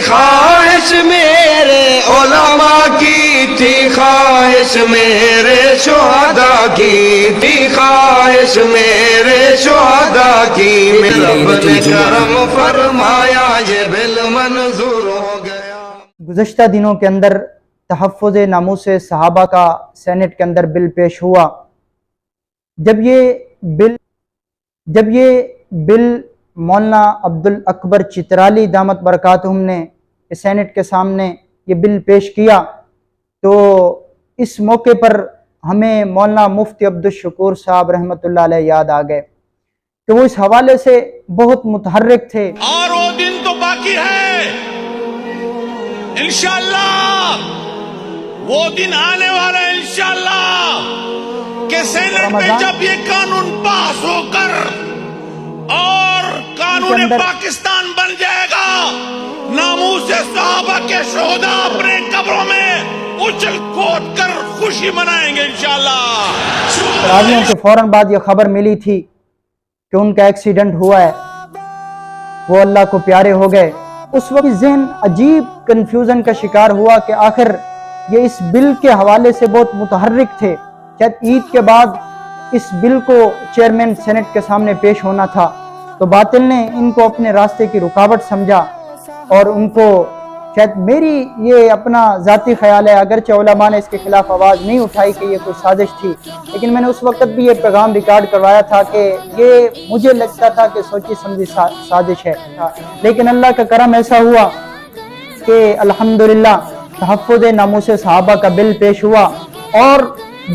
خواہش میرے علماء کی تھی، خواہش میرے شہداء کی تھی، خواہش میرے شہداء کی، میرا رب نے کرم فرمایا یہ بل منظور ہو گیا۔ گزشتہ دنوں کے اندر تحفظ ناموس صحابہ کا سینٹ کے اندر بل پیش ہوا۔ جب یہ بل مولانا عبدالاکبر چترالی دامت برکاتہم نے سینٹ کے سامنے یہ بل پیش کیا تو اس موقع پر ہمیں مولانا مفتی عبدالشکور صاحب رحمۃ اللہ علیہ یاد آ گئے کہ وہ اس حوالے سے بہت متحرک تھے۔ اور وہ دن تو باقی ہے، انشاءاللہ وہ دن آنے والا ہے انشاءاللہ کہ سینٹ میں جب یہ قانون پاس ہو کر اور قانون پاکستان بن جائے گا، ناموس صحابہ کے شہداء اپنے قبروں میں اچھل کود کر خوشی منائیں گے انشاءاللہ۔ تراویحوں کے فوراً بعد یہ خبر ملی تھی کہ ان کا ایکسیڈنٹ ہوا ہے، وہ اللہ کو پیارے ہو گئے۔ اس وقت ذہن عجیب کنفیوژن کا شکار ہوا کہ آخر یہ اس بل کے حوالے سے بہت متحرک تھے۔ شاید عید کے بعد اس بل کو چیئرمین سینٹ کے سامنے پیش ہونا تھا تو باطل نے ان کو اپنے راستے کی رکاوٹ سمجھا اور ان کو، شاید میری یہ اپنا ذاتی خیال ہے، اگرچہ علماء نے اس کے خلاف آواز نہیں اٹھائی کہ یہ کوئی سازش تھی، لیکن میں نے اس وقت بھی یہ پیغام ریکارڈ کروایا تھا کہ یہ مجھے لگتا تھا کہ سوچی سمجھی سازش ہے، لیکن اللہ کا کرم ایسا ہوا کہ الحمدللہ تحفظ ناموس صحابہ کا بل پیش ہوا اور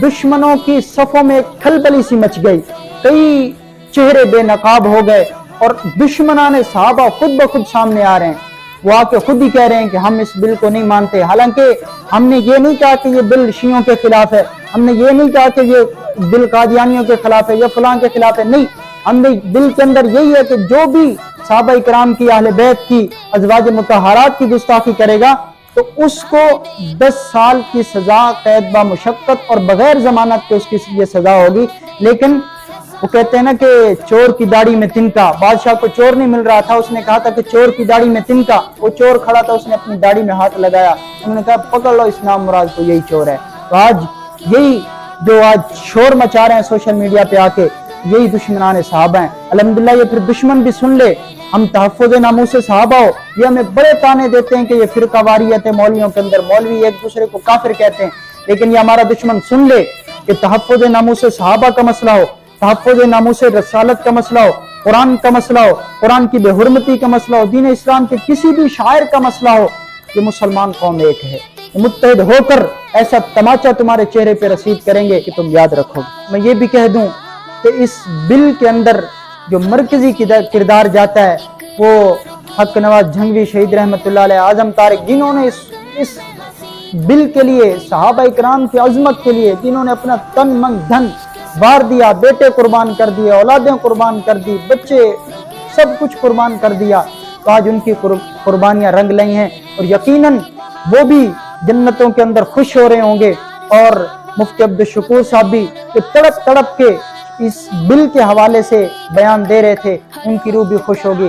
دشمنوں کی صفوں میں کھلبلی سی مچ گئی، کئی چہرے بے نقاب ہو گئے اور دشمنان صحابہ خود بخود سامنے آ رہے ہیں۔ وہ آ کے خود ہی کہہ رہے ہیں کہ ہم اس بل کو نہیں مانتے، حالانکہ ہم نے یہ نہیں کہا کہ یہ بل شیعوں کے خلاف ہے، ہم نے یہ نہیں کہا کہ یہ بل قادیانیوں کے خلاف ہے یا فلاں کے خلاف ہے، نہیں، ہم نے بل کے اندر یہی ہے کہ جو بھی صحابہ کرام کی، اہل بیت کی، ازواج مطہرات کی گستاخی کرے گا تو اس کو 10 سال کی سزا قید با مشقت اور بغیر ضمانت کے اس کی یہ سزا ہوگی۔ لیکن وہ کہتے ہیں نا کہ چور کی داڑھی میں تنکا، بادشاہ کو چور نہیں مل رہا تھا، اس نے کہا تھا کہ چور کی داڑھی میں تنکا، وہ چور کھڑا تھا، اس نے اپنی داڑھی میں ہاتھ لگایا، انہوں نے کہا پکڑ لو اس نام مراد کو، یہی چور ہے۔ تو آج یہی جو آج شور مچا رہے ہیں سوشل میڈیا پہ آ کے، یہی دشمنان صحابہ ہیں۔ الحمدللہ یہ پھر دشمن بھی سن لے، ہم تحفظ ناموس صحابہ ہو، یہ ہمیں بڑے تانے دیتے ہیں کہ یہ فرقہ واریت ہے مولویوں کے اندر، مولوی ایک دوسرے کو کافر کہتے ہیں، لیکن یہ ہمارا دشمن سن لے کہ تحفظ ناموس صحابہ کا مسئلہ ہو، تحفظ ناموس رسالت کا مسئلہ ہو، قرآن کا مسئلہ ہو، قرآن کی بے حرمتی کا مسئلہ ہو، دین اسلام کے کسی بھی شاعر کا مسئلہ ہو، یہ مسلمان قوم ایک ہے، متحد ہو کر ایسا تماچا تمہارے چہرے پہ رسید کریں گے کہ تم یاد رکھو گے۔ میں یہ بھی کہہ دوں کہ اس بل کے اندر جو مرکزی کردار جاتا ہے وہ حق نواز جھنگوی شہید رحمۃ اللہ علیہ، اعظم طارق، جنہوں نے اس بل کے لیے، صحابہ کرام کی عظمت کے لیے جنہوں نے اپنا تن من دھن وار دیا، بیٹے قربان کر دیے، اولادیں قربان کر دی، بچے سب کچھ قربان کر دیا، تو آج ان کی قربانیاں رنگ لائی ہیں اور یقیناً وہ بھی جنتوں کے اندر خوش ہو رہے ہوں گے۔ اور مفتی عبدالشکور صاحب بھی کہ تڑپ تڑپ کے اس بل کے حوالے سے بیان دے رہے تھے، ان کی روح بھی خوش ہوگی۔